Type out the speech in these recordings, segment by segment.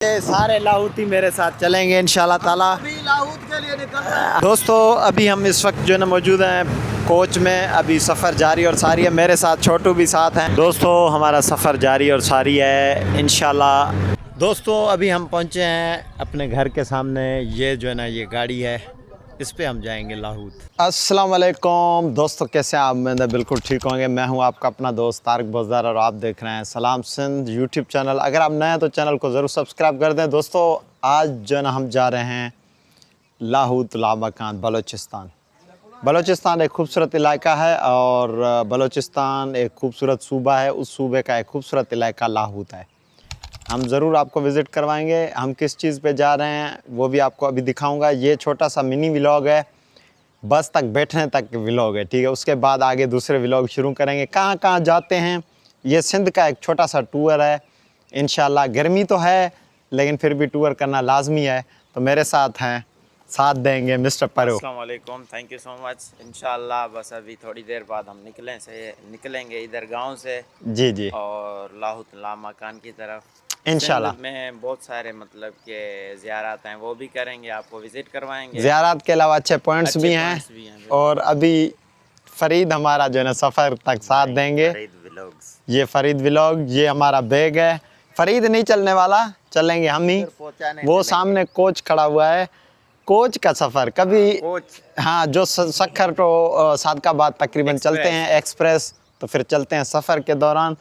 ये सारे लाहौती मेरे साथ चलेंगे इंशाल्लाह ताला। अभी लाहौत के लिए निकल रहे हैं। दोस्तों अभी हम इस वक्त जो है ना मौजूद हैं कोच में। अभी सफ़र जारी और सारी है, मेरे साथ छोटू भी साथ हैं। दोस्तों हमारा सफ़र जारी और सारी है इंशाल्लाह। दोस्तों अभी हम पहुंचे हैं अपने घर के सामने। ये जो है ना ये गाड़ी है, इस पे हम जाएंगे लाहौत। अस्सलाम वालेकुम दोस्तों, कैसे हैं आप? मैं बिल्कुल ठीक होंगे। मैं हूं आपका अपना दोस्त तारिक बोजदार और आप देख रहे हैं सलाम सिंध यूट्यूब चैनल। अगर आप नए हैं तो चैनल को ज़रूर सब्सक्राइब कर दें। दोस्तों आज जो है ना हम जा रहे हैं लाहौत लामाकान बलूचिस्तान। बलूचिस्तान एक खूबसूरत इलाका है और बलूचिस्तान एक खूबसूरत सूबा है। उस सूबे का एक खूबसूरत इलाका लाहौत है। हम ज़रूर आपको विज़िट करवाएंगे। हम किस चीज़ पे जा रहे हैं वो भी आपको अभी दिखाऊंगा। ये छोटा सा मिनी व्लॉग है, बस तक बैठने तक व्लॉग है, ठीक है। उसके बाद आगे दूसरे व्लॉग शुरू करेंगे। कहाँ कहाँ जाते हैं, ये सिंध का एक छोटा सा टूर है इंशाल्लाह। गर्मी तो है लेकिन फिर भी टूर करना लाजमी है। तो मेरे साथ हैं, साथ देंगे मिस्टर परो। अस्सलाम वालेकुम, थैंक यू सो मच। इंशाल्लाह बस अभी थोड़ी देर बाद हम निकलेंगे इधर गांव से जी जी और लाहौत लामाकान की तरफ इंशाल्लाह। सिंध में बहुत सारे मतलब के ज़ियारत हैं, वो भी करेंगे, आपको विज़िट करवाएंगे। ज़ियारत के अलावा अच्छे पॉइंट्स भी हैं। बिल्कुल। और अभी फ़रीद हमारा जो है ना सफ़र तक साथ देंगे। फरीद व्लॉग्स। ये फ़रीद व्लॉग, ये हमारा बैग है। फ़रीद नहीं चलने वाला, चलेंगे हम ही। वो सामने कोच खड़ा हुआ है। कोच का सफ़र कभी कोच हाँ, जो सखर तो सादकाबाद तकरीबन चलते हैं एक्सप्रेस, तो फिर चलते हैं सफ़र के दौरान।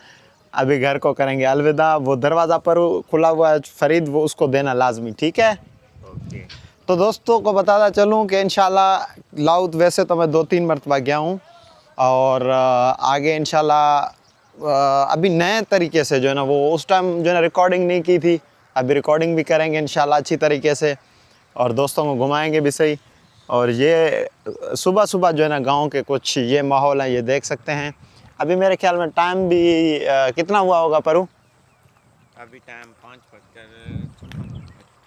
अभी घर को करेंगे अलविदा। वो दरवाज़ा पर खुला हुआ है फ़रीद, वो उसको देना लाजमी, ठीक है। ओके। तो दोस्तों को बताता चलूँ कि इंशाल्लाह लाहौत वैसे तो मैं 2-3 मरतबा गया हूँ और आगे इंशाल्लाह अभी नए तरीके से जो है ना, वो उस टाइम जो है ना रिकॉर्डिंग नहीं की थी, अभी रिकॉर्डिंग भी करेंगे इंशाल्लाह अच्छी तरीके से और दोस्तों को घुमाएंगे भी सही। और ये सुबह सुबह जो है ना गांव के कुछ ये माहौल है, ये देख सकते हैं। अभी मेरे ख्याल में टाइम भी कितना हुआ होगा परू? अभी टाइम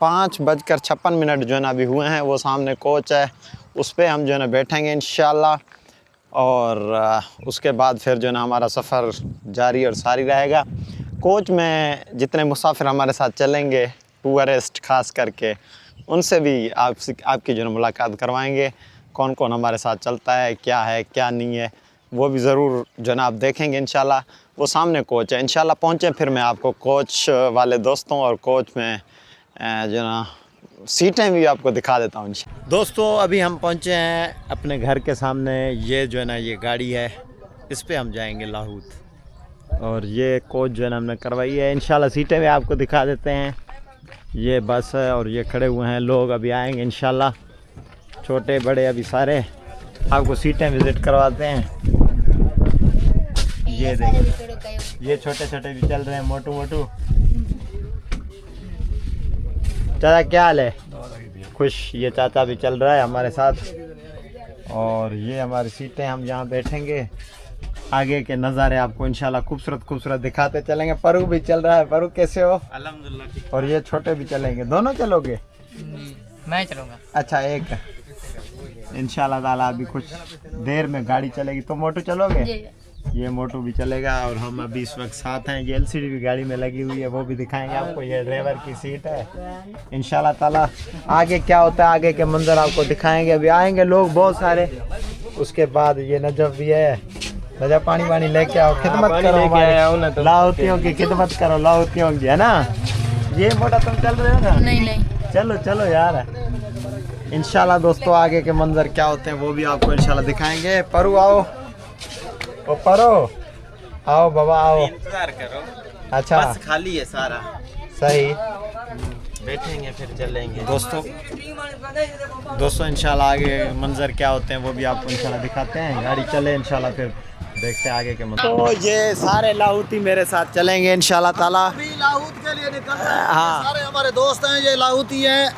5:56 जो है ना अभी हुए हैं। वो सामने कोच है, उस पर हम जो है ना बैठेंगे इंशाल्लाह और उसके बाद फिर जो है ना हमारा सफ़र जारी और सारी रहेगा। कोच में जितने मुसाफिर हमारे साथ चलेंगे, टूरिस्ट ख़ास करके, उनसे भी आपकी जो है ना मुलाकात करवाएंगे। कौन कौन हमारे साथ चलता है क्या नहीं है, वो भी ज़रूर जो है ना आप देखेंगे इंशाल्लाह। वो सामने कोच है, इंशाल्लाह पहुँचे फिर मैं आपको कोच वाले दोस्तों और कोच में जो है ना सीटें भी आपको दिखा देता हूँ। दोस्तों अभी हम पहुँचे हैं अपने घर के सामने। ये जो है ना ये गाड़ी है, इस पे हम जाएंगे लाहौत और ये कोच जो है ना हमने करवाई है। इंशाल्लाह सीटें भी आपको दिखा देते हैं। ये बस है और ये खड़े हुए हैं लोग, अभी आएंगे इंशाल्लाह, छोटे बड़े अभी सारे आपको सीटें विज़िट करवाते हैं। ये देखिए, ये छोटे छोटे भी चल रहे हैं, मोटू। चाचा क्या हाल है? खुश। ये चाचा भी चल रहा है हमारे साथ और ये हमारी सीटें, हम यहाँ बैठेंगे। आगे के नज़ारे आपको इंशाल्लाह खूबसूरत दिखाते चलेंगे। परू भी चल रहा है। परू कैसे हो? अल्हम्दुलिल्लाह। और ये छोटे भी चलेंगे, दोनों चलोगे? मैं चलूँगा। अच्छा, एक इंशाल्लाह ताला अभी कुछ देर में गाड़ी चलेगी। तो मोटू चलोगे? ये मोटू भी चलेगा और हम अभी इस वक्त साथ हैं। ये LCD भी गाड़ी में लगी हुई है, वो भी दिखाएंगे आपको। ये ड्राइवर की सीट है। इंशाल्लाह ताला आगे क्या होता है, आगे के मंजर आपको दिखाएंगे। अभी आएंगे लोग बहुत सारे। उसके बाद ये नजफ भी है। नजफ पानी लेके आओ, खिदमत करो, लाहौतियों की खिदमत करो, लाहौतियों की, है ना। ये मोटा तुम चल रहे हो ना? नहीं। चलो यार। इंशाल्लाह दोस्तों आगे के मंजर क्या होते हैं वो भी आपको इंशाल्लाह दिखाएंगे। परू आओ, ओ परो आओ बाबा आओ। इंतजार करो, अच्छा बस खाली है सारा। सही, बैठेंगे फिर चलेंगे। दोस्तों इंशाल्लाह आगे मंजर क्या होते हैं वो भी आपको इंशाल्लाह दिखाते हैं। गाड़ी चले इंशाल्लाह, फिर देखते हैं आगे के मंजर। तो ये सारे लाहौती मेरे साथ चलेंगे इंशाल्लाह ताला। अभी लाहौत के लिए निकल रहे हैं। हाँ। सारे हमारे दोस्त हैं, ये लाहौती हैं।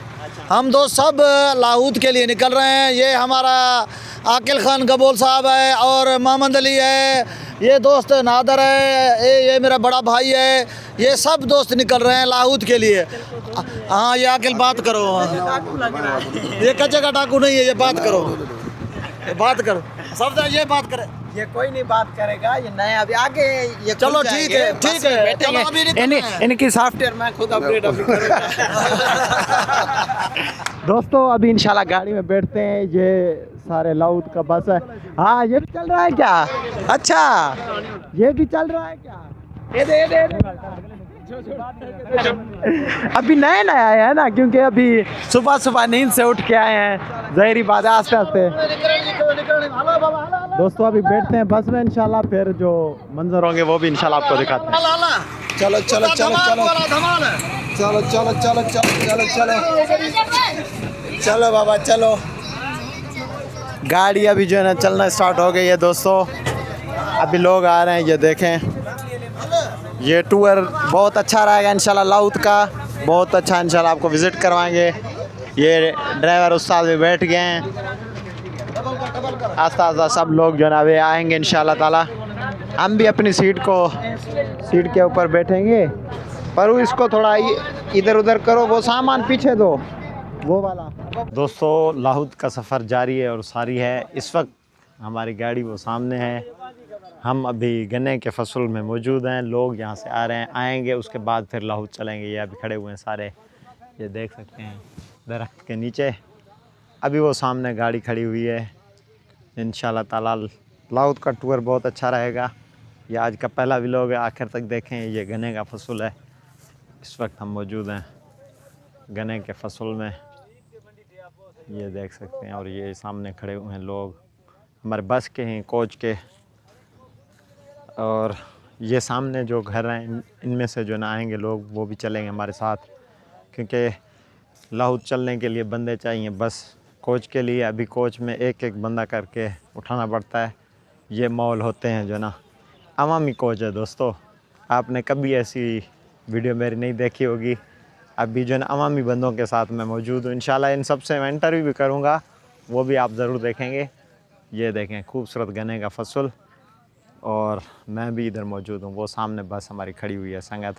हम दोस्त सब लाहौत के लिए निकल रहे हैं। ये हमारा आकिल खान गबोल साहब है और मोहम्मद अली है। ये दोस्त नादर है, ये मेरा बड़ा भाई है। ये सब दोस्त निकल रहे हैं लाहौत के लिए। हाँ, ये आकिल बात करो। ये कच्चे का डाकू नहीं है, ये बात करो। सब ये बात करे। ये कोई नहीं बात करेगा, ये नया अभी आगे ये चलो खुल ठीक जाएंगे, है, बस ठीक है, में बैठेंगे। चलो अभी निकलते हैं। इनकी सॉफ्टवेयर मैं खुद अपडेट अभी करूंगा। दोस्तों अभी इंशाल्लाह गाड़ी में बैठते हैं, ये सारे लाउद का बस है। हाँ ये भी चल रहा है क्या? अच्छा ये भी चल रहा है क्या? ये दे। अभी नए नए आए हैं ना, क्योंकि अभी सुबह सुबह नींद से उठ के आए हैं, जहरी बात है, आस्ते आस्ते। दोस्तों अभी बैठते हैं बस में, इंशाल्लाह फिर जो मंजर होंगे वो भी इंशाल्लाह आपको दिखाते हैं। चलो चलो चलो चलो चलो चलो चलो चलो चलो चलो बाबा चलो। गाड़ी अभी जो है ना चलना स्टार्ट हो गई है दोस्तों, अभी लोग आ रहे हैं, ये देखें। ये टूर बहुत अच्छा रहेगा इंशाल्लाह, लाउद का बहुत अच्छा इंशाल्लाह आपको विज़िट करवाएंगे। ये ड्राइवर उस्ताद भी बैठ गए हैं, आस्ता आस्ता सब लोग जो है ना वे आएंगे इंशाल्लाह ताला। हम भी अपनी सीट के ऊपर बैठेंगे, पर वो इसको थोड़ा इधर उधर करो, वो सामान पीछे दो, वो वाला। दोस्तों लाहौद का सफ़र जारी है और सारी है। इस वक्त हमारी गाड़ी वो सामने है, हम अभी गन्ने के फसल में मौजूद हैं। लोग यहाँ से आ रहे हैं, आएंगे, उसके बाद फिर लाहौद चलेंगे। ये अभी खड़े हुए हैं सारे, ये देख सकते हैं दरख्त के नीचे। अभी वो सामने गाड़ी खड़ी हुई है। इंशाल्लाह ताला लाहौद का टूर बहुत अच्छा रहेगा। ये आज का पहला व्लॉग है, आखिर तक देखें। ये गन्ने का फसल है, इस वक्त हम मौजूद हैं गन्ने के फसल में, ये देख सकते हैं। और ये सामने खड़े हुए हैं लोग, हमारे बस के हैं, कोच के। और ये सामने जो घर हैं इनमें से जो ना आएंगे लोग, वो भी चलेंगे हमारे साथ, क्योंकि लाहौद चलने के लिए बंदे चाहिए बस कोच के लिए। अभी कोच में एक एक बंदा करके उठाना पड़ता है। ये मॉल होते हैं जो ना अवामी कोच है दोस्तों, आपने कभी ऐसी वीडियो मेरी नहीं देखी होगी। अभी जो ना अवामी बंदों के साथ मैं मौजूद हूँ। इंशाल्लाह इन सब से मैं इंटरव्यू भी करूँगा, वो भी आप ज़रूर देखेंगे। ये देखें खूबसूरत गन्ने का फसल, और मैं भी इधर मौजूद हूँ। वो सामने बस हमारी खड़ी हुई है संगत।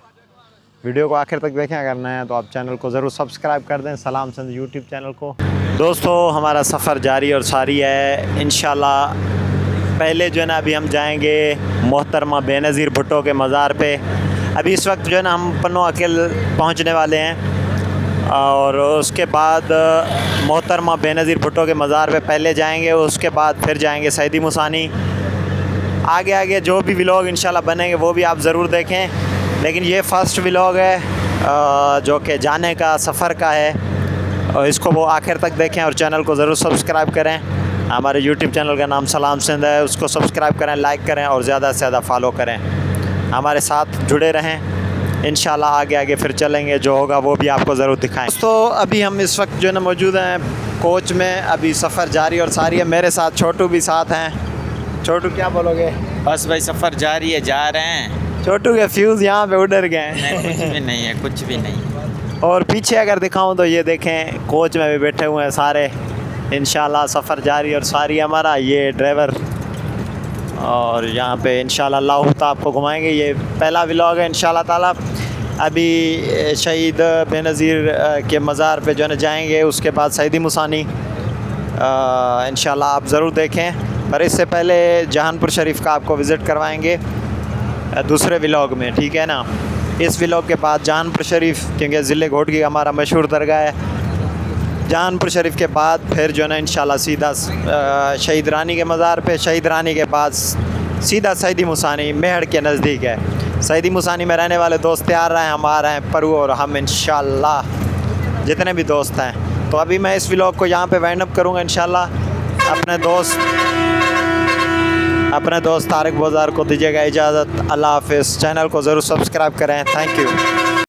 वीडियो को आखिर तक देखें, अगर नए हैं तो आप चैनल को ज़रूर सब्सक्राइब कर दें, सलाम सिंध यूट्यूब चैनल को। दोस्तों हमारा सफ़र जारी और सारी है इंशाल्लाह। पहले जो है ना अभी हम जाएंगे मोहतरमा बेनज़ीर भुट्टो के मज़ार पे। अभी इस वक्त जो है ना हम पन्नो अकेल पहुँचने वाले हैं, और उसके बाद मोहतरमा बेनज़ीर भुट्टो के मज़ार पे पहले जाएंगे, उसके बाद फिर जाएंगे सईदी मुसानी। आगे आगे जो भी व्लॉग इंशाल्लाह बनेंगे वो भी आप ज़रूर देखें, लेकिन ये फ़र्स्ट व्लॉग है जो कि जाने का सफ़र का है, और इसको वो आखिर तक देखें और चैनल को ज़रूर सब्सक्राइब करें। हमारे यूट्यूब चैनल का नाम सलाम सिंध है, उसको सब्सक्राइब करें, लाइक करें और ज़्यादा से ज़्यादा फॉलो करें। हमारे साथ जुड़े रहें, इंशाल्लाह आगे आगे फिर चलेंगे, जो होगा वो भी आपको ज़रूर दिखाएँ। तो अभी हम इस वक्त जो है ना मौजूद हैं कोच में, अभी सफ़र जारी और सारी है। मेरे साथ छोटू भी साथ हैं। छोटू क्या बोलोगे? बस भाई सफ़र जारी है, जा रहे हैं। छोटू के फ्यूज़ यहाँ पे उड़ गए हैं। नहीं, कुछ भी नहीं है, कुछ भी नहीं। और पीछे अगर दिखाऊं तो ये देखें कोच में भी बैठे हुए हैं सारे। इंशाल्लाह सफ़र जारी और सारी हमारा। ये ड्राइवर, और यहाँ पे इंशाल्लाह लाहौद आपको घुमाएंगे। ये पहला व्लॉग है इंशाल्लाह ताला। अभी शहीद बेनज़ीर के मज़ार पे जो है ना जाएंगे, उसके बाद सईदी मुसानी इंशाल्लाह आप ज़रूर देखें। पर इससे पहले जहानपुर शरीफ का आपको विज़िट करवाएंगे दूसरे व्लॉग में, ठीक है ना। इस व्लॉग के बाद जहानपुर शरीफ, क्योंकि ज़िले घोटकी का हमारा मशहूर दरगाह है। जहानपुर शरीफ के बाद फिर जो है ना इंशाल्लाह सीधा शहीद रानी के मज़ार पे, शहीद रानी के बाद सीधा सईदी मुसानी मेहड़ के नज़दीक है। सईदी मुसानी में रहने वाले दोस्त तैयार रहे हैं, हम आ रहे हैं परू, और हम इंशाल्लाह जितने भी दोस्त हैं। तो अभी मैं इस व्लॉग को यहाँ पे वाइंड अप करूँगा इंशाल्लाह। अपने दोस्त तारिक बाज़ार को दीजिएगा इजाज़त। अल्लाह हाफ़िज़। चैनल को ज़रूर सब्सक्राइब करें। Thank you.